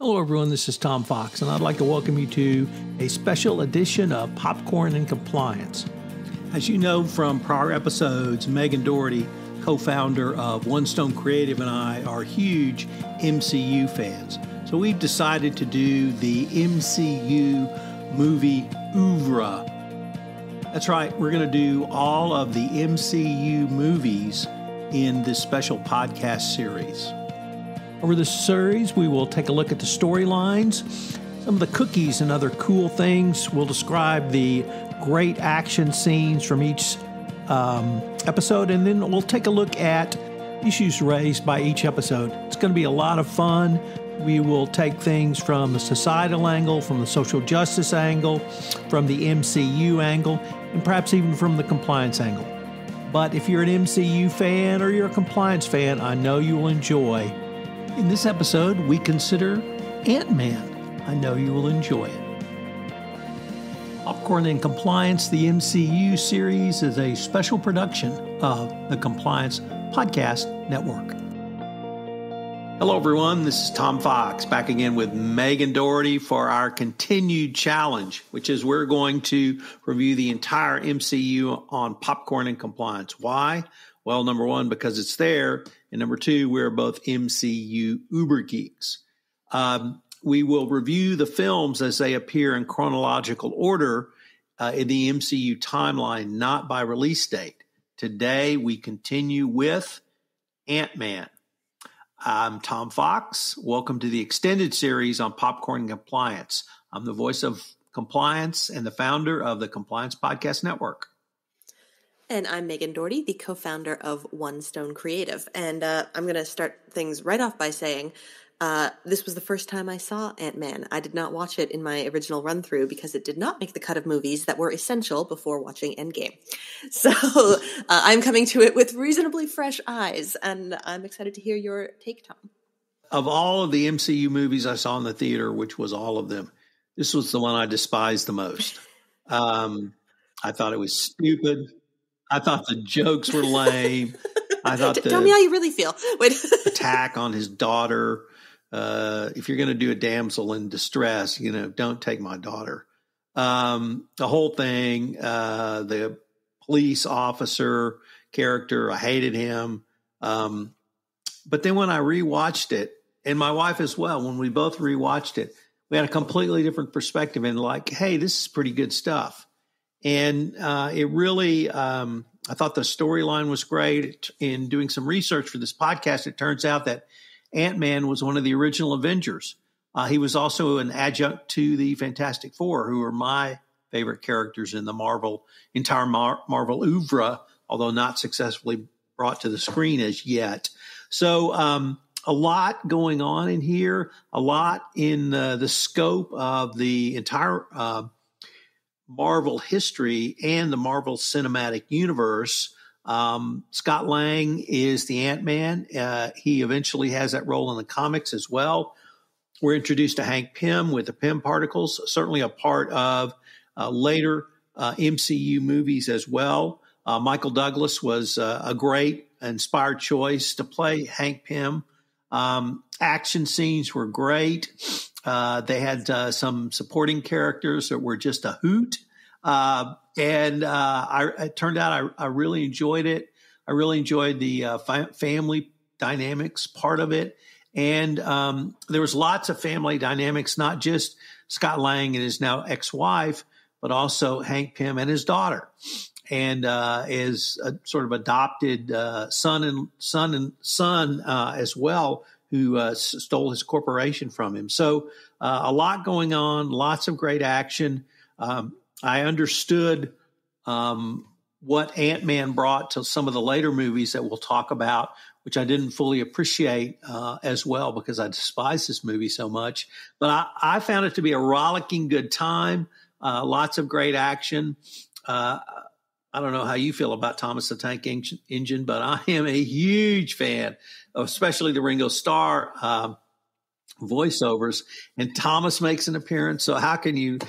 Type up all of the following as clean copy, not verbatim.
Hello, everyone. This is Tom Fox, and I'd like to welcome you to a special edition of Popcorn and Compliance. As you know from prior episodes, Megan Dougherty, co-founder of One Stone Creative, and I are huge MCU fans. So we've decided to do the MCU movie oeuvre. That's right. We're going to do all of the MCU movies in this special podcast series. Over this series, we will take a look at the storylines, some of the cookies and other cool things. We'll describe the great action scenes from each episode, and then we'll take a look at issues raised by each episode. It's going to be a lot of fun. We will take things from the societal angle, from the social justice angle, from the MCU angle, and perhaps even from the compliance angle. But if you're an MCU fan or you're a compliance fan, I know you will enjoy. In this episode, we consider Antman. I know you will enjoy it. Popcorn and Compliance, the MCU Series, is a special production of the Compliance Podcast Network. Hello, everyone. This is Tom Fox, back again with Megan Dougherty for our continued challenge, which is we're going to review the entire MCU on Popcorn and Compliance. Why? Well, number one, because it's there. And number two, we're both MCU uber geeks. We will review the films as they appear in chronological order in the MCU timeline, not by release date. Today, we continue with Antman. I'm Tom Fox. Welcome to the extended series on Popcorn and Compliance. I'm the voice of compliance and the founder of the Compliance Podcast Network. And I'm Megan Dougherty, the co-founder of One Stone Creative. And I'm going to start things right off by saying this was the first time I saw Antman. I did not watch it in my original run-through because it did not make the cut of movies that were essential before watching Endgame. So I'm coming to it with reasonably fresh eyes, and I'm excited to hear your take, Tom. Of all of the MCU movies I saw in the theater, which was all of them, this was the one I despised the most. I thought it was stupid. I thought the jokes were lame. I thought Tell me how you really feel. Wait. Attack on his daughter. If you're going to do a damsel in distress, don't take my daughter. The whole thing, the police officer character, I hated him. But then when I rewatched it, and my wife as well, when we both rewatched it, we had a completely different perspective and like, hey, this is pretty good stuff. And it really, I thought the storyline was great. In doing some research for this podcast, it turns out that Antman was one of the original Avengers. He was also an adjunct to the Fantastic Four, who are my favorite characters in the entire Marvel oeuvre, although not successfully brought to the screen as yet. So a lot going on in here, a lot in the scope of the entire Marvel history and the Marvel Cinematic Universe. Scott Lang is the Ant-Man. He eventually has that role in the comics as well. We're introduced to Hank Pym with the Pym particles, certainly a part of later MCU movies as well. Michael Douglas was a great inspired choice to play Hank Pym. Action scenes were great. They had some supporting characters that were just a hoot. It turned out I really enjoyed it. I really enjoyed the family dynamics part of it. And there was lots of family dynamics, not just Scott Lang and his now ex-wife, but also Hank Pym and his daughter. And his sort of adopted son as well, who stole his corporation from him. So a lot going on, lots of great action. I understood what Ant-Man brought to some of the later movies that we'll talk about, which I didn't fully appreciate as well because I despise this movie so much. But I found it to be a rollicking good time, lots of great action. I don't know how you feel about Thomas the Tank Engine, but I am a huge fan, especially the Ringo Starr voiceovers. And Thomas makes an appearance. So how can you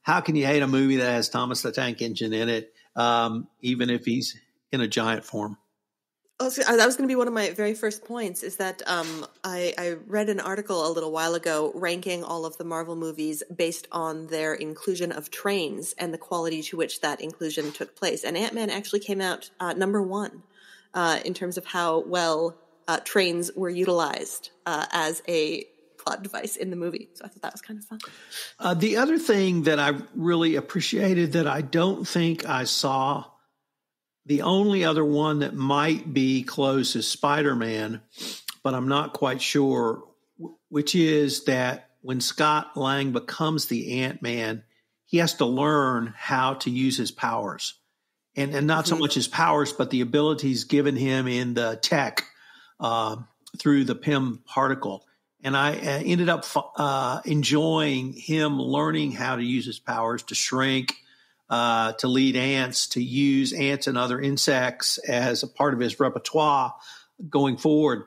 hate a movie that has Thomas the Tank Engine in it, even if he's in a giant form? That was going to be one of my very first points, is that I read an article a little while ago ranking all of the Marvel movies based on their inclusion of trains and the quality to which that inclusion took place. And Ant-Man actually came out number one in terms of how well trains were utilized as a plot device in the movie. So I thought that was kind of fun. The other thing that I really appreciated that I don't think I saw, the only other one that might be close is Spider-Man, but I'm not quite sure, which is that when Scott Lang becomes the Ant-Man, he has to learn how to use his powers. And not so much his powers, but the abilities given him in the tech through the PIM particle. And I ended up enjoying him learning how to use his powers to shrink, to lead ants, to use ants and other insects as a part of his repertoire going forward.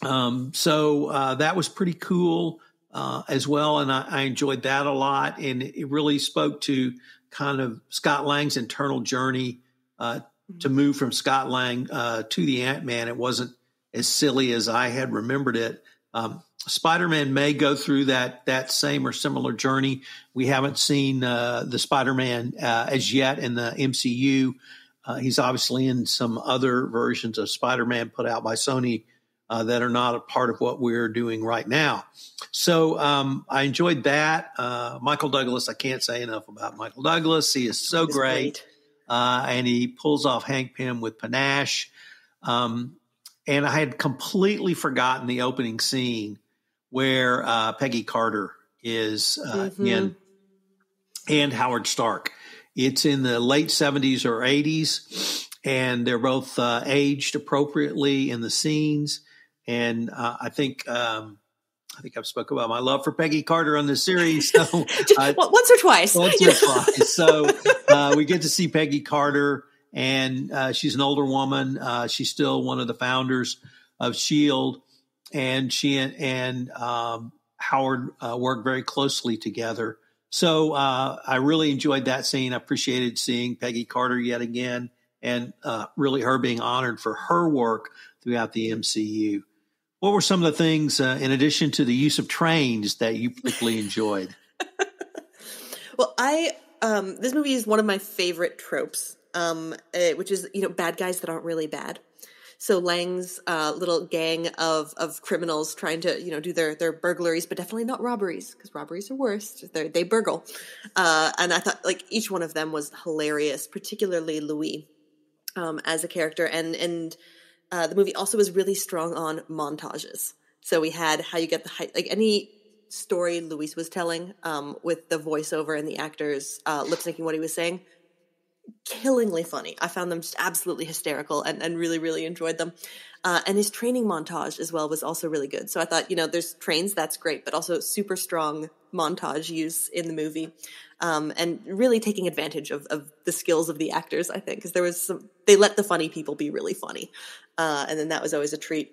So that was pretty cool as well. And I enjoyed that a lot. And it really spoke to kind of Scott Lang's internal journey to move from Scott Lang to the Ant-Man. It wasn't as silly as I had remembered it. Spider-Man may go through that same or similar journey. We haven't seen the Spider-Man as yet in the MCU. He's obviously in some other versions of Spider-Man put out by Sony that are not a part of what we're doing right now. So I enjoyed that. Michael Douglas, I can't say enough about Michael Douglas. He is so great. And he pulls off Hank Pym with panache. And I had completely forgotten the opening scene where Peggy Carter is in, and Howard Stark. It's in the late 70s or 80s, and they're both aged appropriately in the scenes. And I think I've spoken about my love for Peggy Carter on this series. So, once or twice. Once or twice. So we get to see Peggy Carter. And she's an older woman. She's still one of the founders of S.H.I.E.L.D. And she and Howard work very closely together. So I really enjoyed that scene. I appreciated seeing Peggy Carter yet again, and really her being honored for her work throughout the MCU. What were some of the things, in addition to the use of trains, that you particularly enjoyed? Well, this movie is one of my favorite tropes. Which is, bad guys that aren't really bad. So Lang's little gang of criminals trying to, do their burglaries, but definitely not robberies, because robberies are worse. They burgle. And I thought, each one of them was hilarious, particularly Louis as a character. And the movie also was really strong on montages. So we had how you get the height, any story Louis was telling with the voiceover and the actors lip-syncing what he was saying. Killingly funny. I found them just absolutely hysterical and really, really enjoyed them. And his training montage as well was also really good. So I thought, there's trains, that's great, but also super strong montage use in the movie. And really taking advantage of the skills of the actors, I think, because they let the funny people be really funny. And then that was always a treat.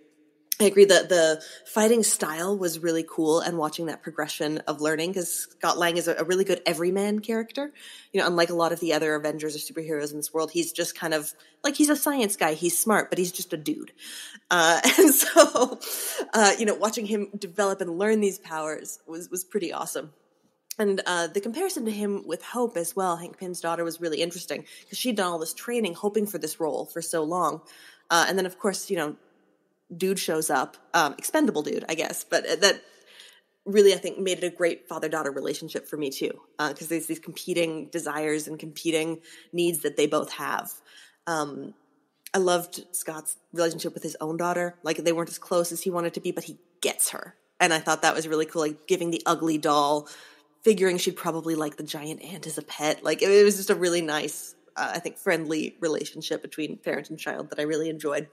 I agree that the fighting style was really cool, and watching that progression of learning, because Scott Lang is a really good everyman character. Unlike a lot of the other Avengers or superheroes in this world, he's just kind of he's a science guy. He's smart, but he's just a dude. And so, watching him develop and learn these powers was pretty awesome. And the comparison to him with Hope as well, Hank Pym's daughter, was really interesting, because she'd done all this training, hoping for this role for so long. And then, of course, dude shows up, expendable dude, I guess, but that really, I think, made it a great father-daughter relationship for me too, because there's these competing desires and competing needs that they both have. I loved Scott's relationship with his own daughter. They weren't as close as he wanted to be, but he gets her, and I thought that was really cool. Giving the ugly doll, figuring she'd probably like the giant ant as a pet. It was just a really nice, I think, friendly relationship between parent and child that I really enjoyed.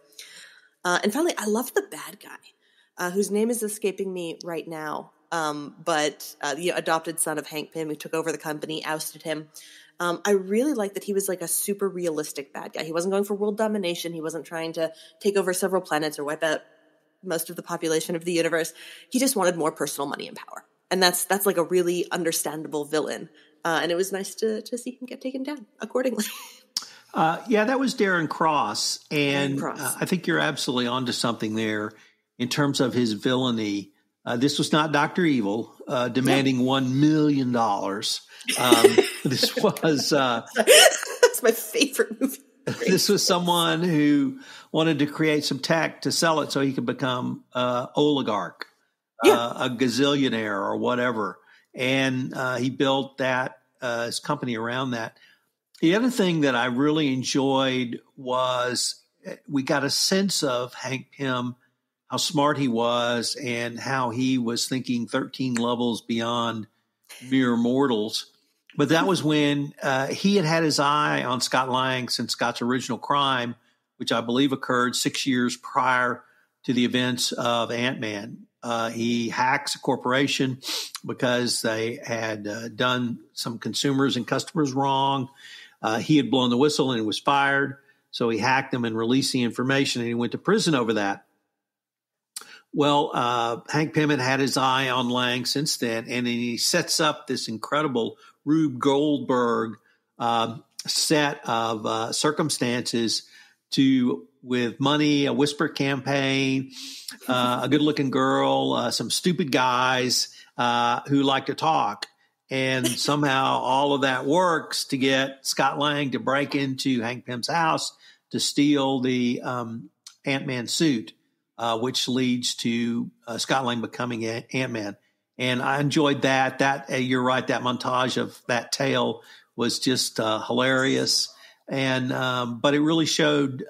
And finally, I loved the bad guy, whose name is escaping me right now, but the adopted son of Hank Pym, who took over the company, ousted him. I really liked that he was a super realistic bad guy. He wasn't going for world domination. He wasn't trying to take over several planets or wipe out most of the population of the universe. He just wanted more personal money and power. And that's a really understandable villain. And it was nice to see him get taken down accordingly. Yeah, that was Darren Cross. Darren And Cross. I think you're absolutely onto something there in terms of his villainy. This was not Dr. Evil demanding $1 million. This was That's my favorite movie. this was someone who wanted to create some tech to sell it so he could become oligarch, a gazillionaire or whatever. And he built that his company around that. The other thing that I really enjoyed was we got a sense of Hank Pym, how smart he was and how he was thinking 13 levels beyond mere mortals. But that was when he had his eye on Scott Lang since Scott's original crime, which I believe occurred 6 years prior to the events of Antman. He hacks a corporation because they had done some consumers and customers wrong. He had blown the whistle and was fired. So he hacked them and released the information, and he went to prison over that. Well, Hank Pym had his eye on Lang since then, and then he sets up this incredible Rube Goldberg set of circumstances with money, a whisper campaign, a good-looking girl, some stupid guys who like to talk. And somehow all of that works to get Scott Lang to break into Hank Pym's house to steal the Ant-Man suit, which leads to Scott Lang becoming Ant-Man. And I enjoyed that. You're right, that montage of that tale was just hilarious. And but it really showed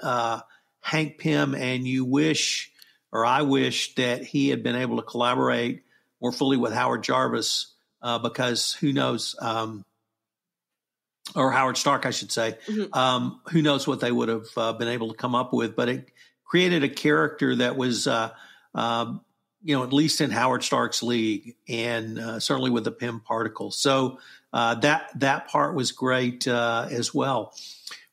Hank Pym, and I wish that he had been able to collaborate more fully with Howard Jarvis. Because who knows, or Howard Stark, I should say, who knows what they would have been able to come up with. But it created a character that was, at least in Howard Stark's league, and certainly with the Pym particle. So that part was great as well.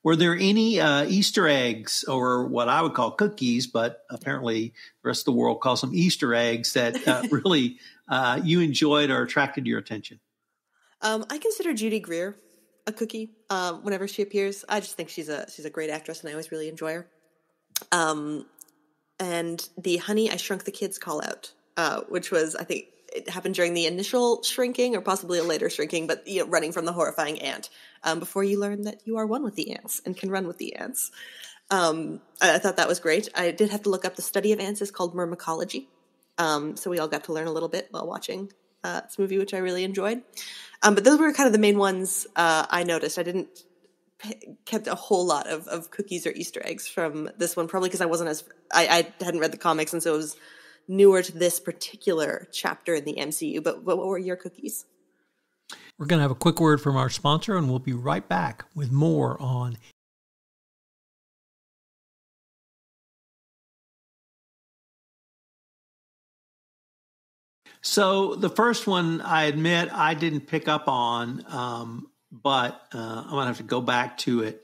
Were there any Easter eggs, or what I would call cookies, but apparently the rest of the world calls them Easter eggs, that really you enjoyed or attracted your attention? I consider Judy Greer a cookie whenever she appears. I just think she's a great actress, and I always really enjoy her. And the Honey, I Shrunk the Kids call out, which was, I think, it happened during the initial shrinking or possibly a later shrinking, but running from the horrifying ant before you learn that you are one with the ants and can run with the ants. I thought that was great. I did have to look up the study of ants is called myrmecology. So we all got to learn a little bit while watching this movie, which I really enjoyed. But those were kind of the main ones I noticed. I didn't kept a whole lot of cookies or Easter eggs from this one, probably because I hadn't read the comics, and so it was newer to this particular chapter in the MCU. But what were your cookies? We're going to have a quick word from our sponsor, and we'll be right back with more on So the first one, I admit I didn't pick up on, but I'm going to have to go back to it.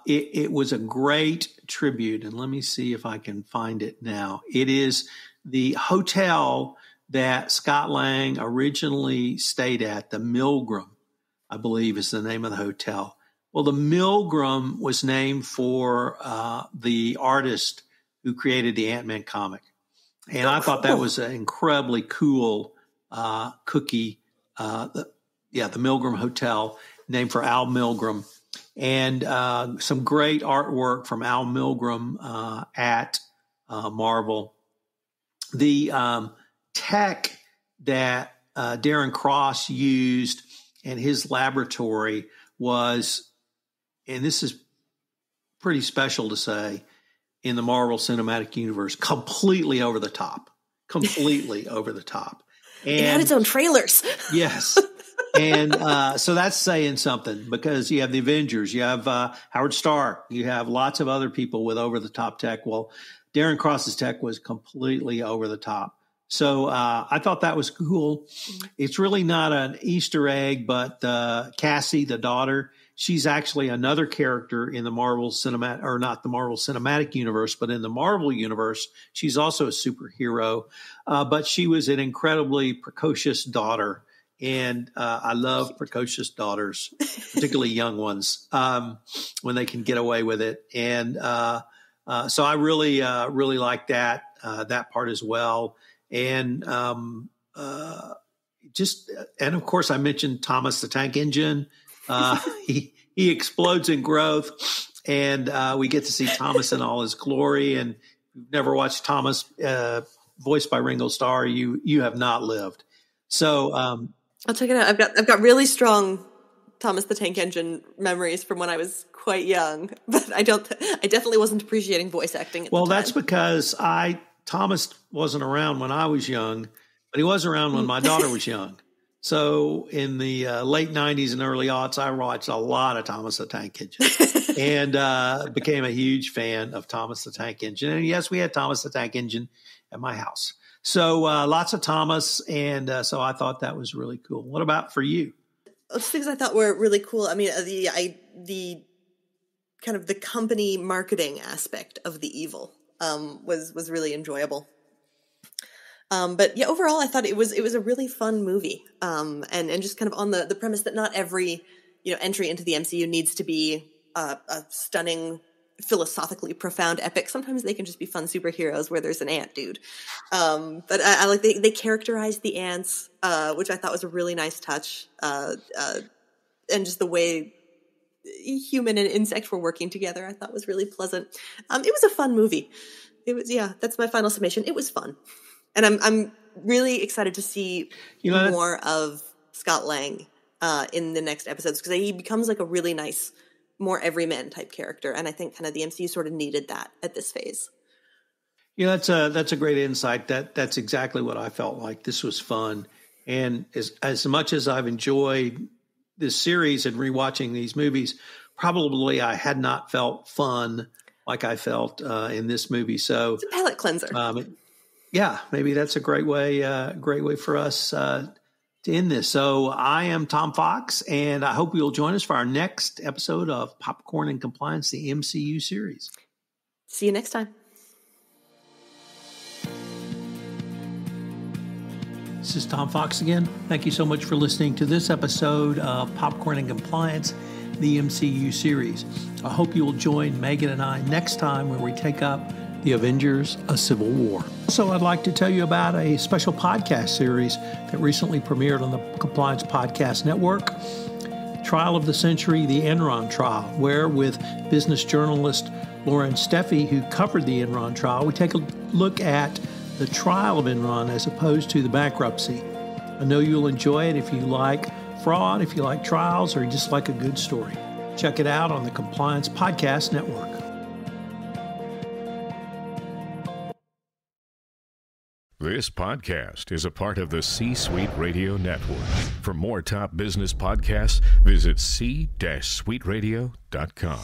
It was a great tribute, and let me see if I can find it now. It is the hotel that Scott Lang originally stayed at, the Milgram, I believe is the name of the hotel. Well, the Milgram was named for the artist who created the Ant-Man comic. And I thought that was an incredibly cool cookie. The Milgram Hotel, named for Al Milgram. And some great artwork from Al Milgram at Marvel. The tech that Darren Cross used in his laboratory was, and this is pretty special to say, in the Marvel Cinematic Universe, completely over the top. Completely over the top. And it had its own trailers. Yes. And so that's saying something, because you have the Avengers, you have Howard Stark, you have lots of other people with over-the-top tech. Well, Darren Cross's tech was completely over the top. So I thought that was cool. Mm-hmm. It's really not an Easter egg, but Cassie, the daughter, she's actually another character in the Marvel Cinematic, or not the Marvel Cinematic Universe, but in the Marvel Universe. She's also a superhero, but she was an incredibly precocious daughter. And I love precocious daughters, particularly young ones, when they can get away with it. And so I really like that part as well. And and of course, I mentioned Thomas the Tank Engine. He explodes in growth, and we get to see Thomas in all his glory. And if you've never watched Thomas, voiced by Ringo Starr, you have not lived. So I'll check it out. I've got really strong Thomas the Tank Engine memories from when I was quite young, but I definitely wasn't appreciating voice acting at the time. That's because Thomas wasn't around when I was young, but he was around when my daughter was young. So in the late 90s and early aughts, I watched a lot of Thomas the Tank Engine and became a huge fan of Thomas the Tank Engine. And yes, we had Thomas the Tank Engine at my house. So lots of Thomas, and so I thought that was really cool. What about for you? Things I thought were really cool. I mean, the kind of the company marketing aspect of the evil was really enjoyable. But yeah, overall, I thought it was a really fun movie. And just kind of on the premise that not every entry into the MCU needs to be a stunning, philosophically profound epic. Sometimes they can just be fun superheroes where there's an ant dude. But I like they characterized the ants, which I thought was a really nice touch. And just the way human and insect were working together, I thought was really pleasant. It was a fun movie. It was, that's my final summation. It was fun. And I'm really excited to see more of Scott Lang in the next episodes, because he becomes like a really nice, more everyman type character, and I think kind of the MCU sort of needed that at this phase. That's a great insight. That's exactly what I felt like. This was fun, and as much as I've enjoyed this series and rewatching these movies, probably I had not felt fun like I felt in this movie. So it's a palate cleanser. Maybe that's a great way for us to end this. So I am Tom Fox, and I hope you'll join us for our next episode of Popcorn and Compliance, the MCU series. See you next time. This is Tom Fox again. Thank you so much for listening to this episode of Popcorn and Compliance, the MCU series. I hope you will join Megan and I next time where we take up The Avengers: A Civil War. Also, I'd like to tell you about a special podcast series that recently premiered on the Compliance Podcast Network, Trial of the Century, the Enron Trial, where with business journalist Lauren Steffi, who covered the Enron trial, we take a look at the trial of Enron as opposed to the bankruptcy. I know you'll enjoy it if you like fraud, if you like trials, or you just like a good story. Check it out on the Compliance Podcast Network. This podcast is a part of the C-Suite Radio Network. For more top business podcasts, visit c-suiteradio.com.